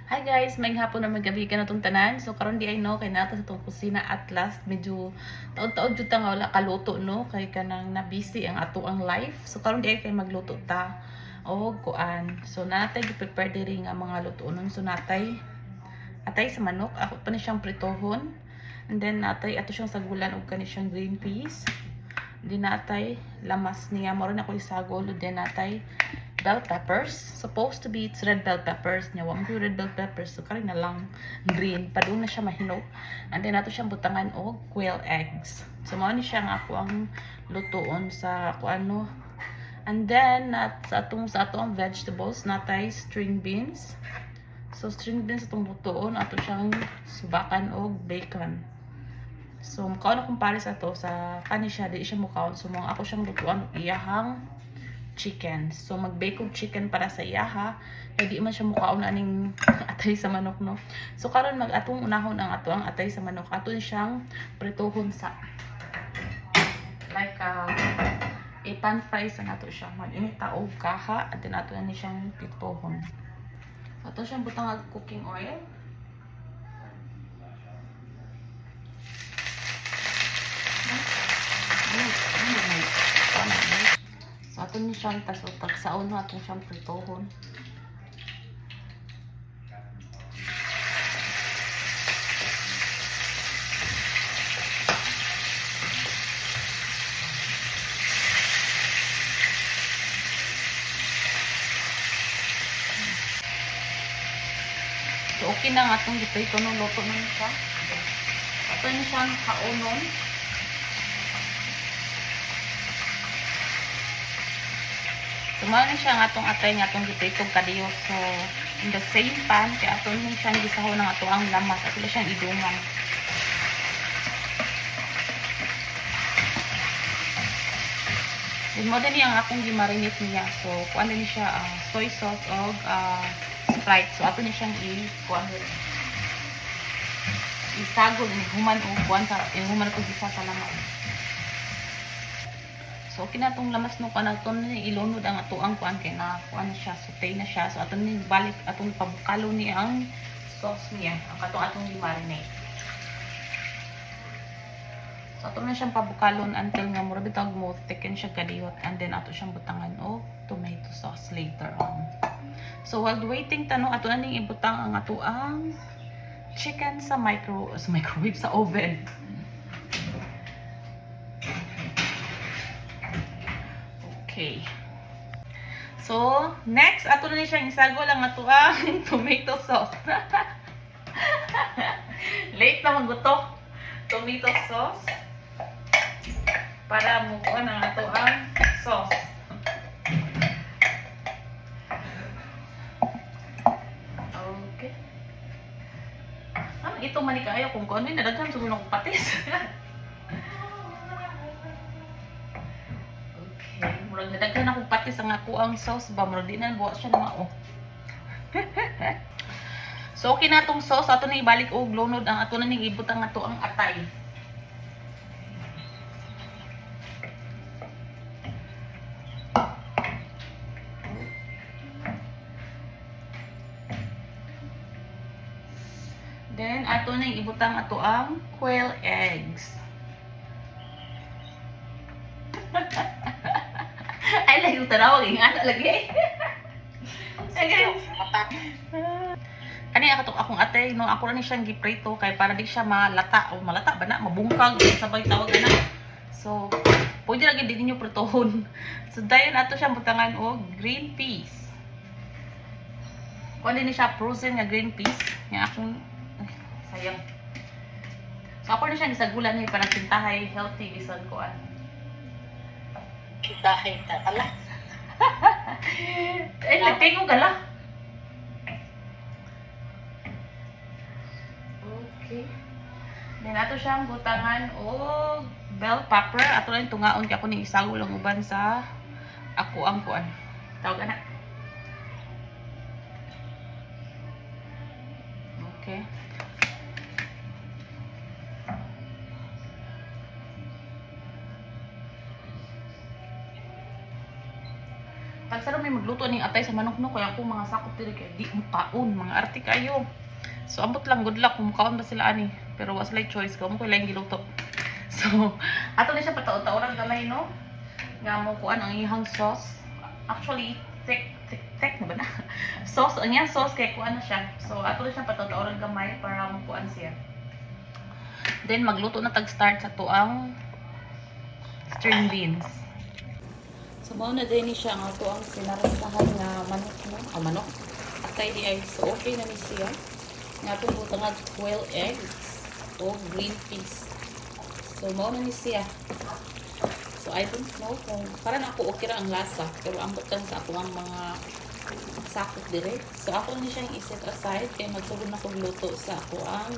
Hi guys, may hapon na magabi ka na itong tanan. So karon di ay no kay nato sa itong kusina at last medyo taon-taon jud ta nga wala kaluto no kay kanang na busy ang ato ang life. So karon di ay kay magluto ta o kuan. So natay gi-prepare diri nga mga lutuon. So natay atay sa manok, ako pa ni siyang pritohon. And then natay ato siyang sagulan og kani siyang green peas. Di natay lamas niya mo rin ako isagol. Di natay bell peppers. Supposed to be it's red bell peppers. Nya wag mo red bell peppers. So kari na lang green. Padung na siya mahinog. And then nato siyang butangan og quail eggs. So mao ni siya nga ako ang lutoon sa ano. And then sa atong vegetables natay string beans. So string beans atong lutoon ato siyang subakan og bacon. So mukaon akong pares ato sa kani siya di siya mukaon. So mga ako siyang lutuan iyahang chicken. So mag-bake og chicken para sa iyaha. Kaya di man siya mukaon aning atay sa manok no. So karon mag-atong unahon ang ato ang atay sa manok. Ato siyang pritohon sa like pan fry sa nato siya. Mag-init ta og kaha at then ato na ni siyang pritohon. Ato siyang butang og cooking oil. So ato ni siyang tagsaon na ato siyang pritohon. So okay na nga itong giprito nung luto nun siya. Ato ni siyang kaunon. Tumaw na siya nga itong atay nga itong gipritong kadiyo. So, in the same pan, kaya ato na siyang gisaho ng ato ang lamas. Ato na siyang idungan. Din mo din ang akong gimarinate niya. So, kuan din siya soy sauce o Sprite. So, ato na siyang kuan din. Isagol, human o kuan sa, human ko gisa sa lamas. So, okay na itong lamas no kanang ito na ilunod ang ato ang kuan kay na kuan na siya, saute na siya. So, ato na balik atong pabukalo ni ang sauce niya. Ang atong i-marinate. So, ato na siyang pabukalon until nga mura bitag mo thicken siya kadiyot. And then, ato siyang butangan o tomato sauce later on. So, while waiting tanong, ato na ning ibutang ang ato ang chicken sa microwave sa oven. Okay. So, next, ato na siyang isagol ang ato ang tomato sauce. Late na magbutok. Tomato sauce. Para mukuha ng ato ang sauce. Okay. Ano ito manikayo kung ano yung nadaghan siguro ng patis. Murag nadaghan akong patis ang ako ang sauce ba murag di na buwa siya na mao. So okay na tong sauce ato na ibalik og lunod ang ato na ning ibutang ato ang atay. Then ato na ibutang ato ang quail eggs. Ay, lagi yung tanawag. Yung anak lagi. Kani akong atay, no? Ako rin siyang giprito kay para di siya malata. O malata ba na? Mabungkag. Sabay tawag na. So, pwede lagi din niyo pritohon. So, dayon ato siyang butangan o green peas. Kung ano ni siya frozen nga green peas. Yung akong, ay, sayang. So, ako rin siyang isagulan niya para tintahay healthy bisan ko ano. Dahil tatala. Eh, lagping ko gala. Okay. Then, ato siyang butangan o bell pepper. Ato lang tungaon kaya ako ning isagol ang uban sa ako ang kuan. Tawag na. Okay. basta may magluto ning atay sa manok no, kaya ako mga sakop diri kay di mo kaon, mga arte kayo. So ambot lang, good luck kung mukaon ba sila ani. Pero wa sila choice, kamo ko lang giluto. So ato na siya pataon-taonan gamay no. Nga mo kuan ang ihang sauce. Actually, tek na ba na? Sauce, ang yan sauce kay kuan na siya. So ato na siya pataon-taonan gamay para mo kuan siya. Then magluto na tag-start sa tuang string beans. So, mao na din siya ang ato ang sinarasahan nga manok no? Manok. Atay di ay. So, okay na ni siya. Nga ito buta nga 12 eggs o green peas. So, mao na ni siya. So, I don't know kung parang ako okay ra ang lasa. Pero ambot lang sa ako ang mga sakot dire. So, ako ni siyang iset aside kaya magsugod na kong luto sa ako ang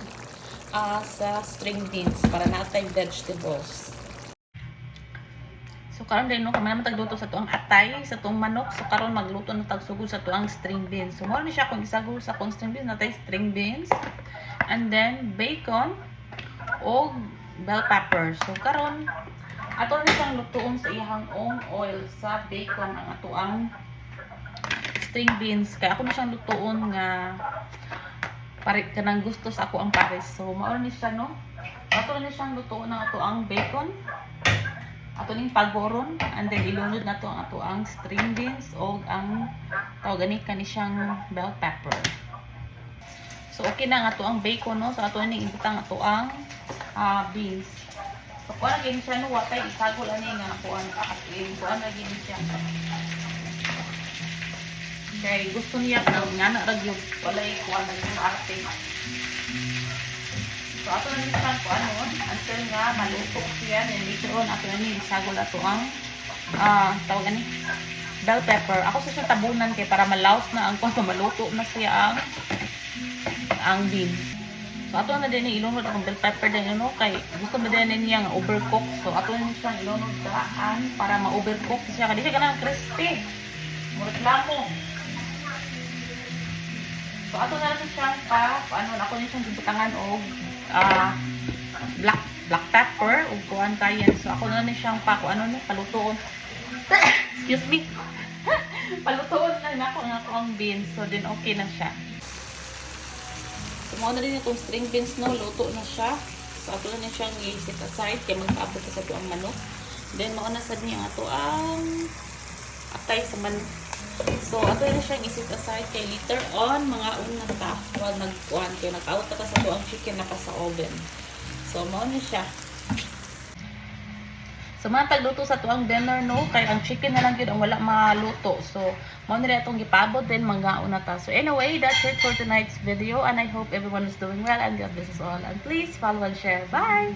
sa string beans para natay vegetables. So karon din no kami naman tagluto sa tuang atay sa tuang manok, so karon magluto na tagsugod sa tuang string beans. So mao ni siya kung isagol sa akong string beans, natay string beans and then bacon o bell pepper. So karon ato ni siyang lutuon sa ihang oil sa bacon ang atuang string beans. Kaya ako na siyang lutuon nga pare kanang gusto sa ako ang pares. So mao ni siya no. Ato ni siyang lutuon ang atuang bacon. Ato ning pagboron and then ilunod na to ang ato ang string beans o ang tawag gani kani siyang bell pepper. So okay na ang ato ang bacon no. So ato ning ibutang ato ang beans. So kuan gani siya no watay isagol ani nga kuan kuan na gani siya. Kay gusto niya nga na ra gyud walay kuan na yung arte. So ato na nito ang kuan no until nga maluto siya then later on ato na ni isagol ato ang tawag ani bell pepper. Ako sa siya tabunan kay para malaos na ang kuan maluto na siya ang beans. So ato na din ni ilunod ang bell pepper din no kay gusto ba din niya nga overcook. So ato na ni siyang ilunod daan para ma-overcook siya kay di siya kanang crispy. Murag lamo. So ato na lang siyang ano ako ni siyang gibutangan og black pepper ug kuan kayan. So ako na ni siyang ano no palutoon. Excuse me. Palutoon lang nako ang beans. So then okay na siya. So mao na din itong string beans no, luto na siya. So ato na ni siyang i-set aside kay magpaabot sa ato ang manok. Then mao na sad niya ato ang atay sa manok. So, ato na siyang isit aside kay later on, mga unang ta, huwag nag-kuhan kay nag-out ka sa tuang chicken na pa sa oven. So, mao na siya. So, mga tagluto sa tuang dinner, no? Kay ang chicken na lang yun ang wala maluto. So, mao na rin itong gipabot din, mga una ta. So, anyway, that's it for tonight's video and I hope everyone is doing well and God bless us all. And please follow and share. Bye!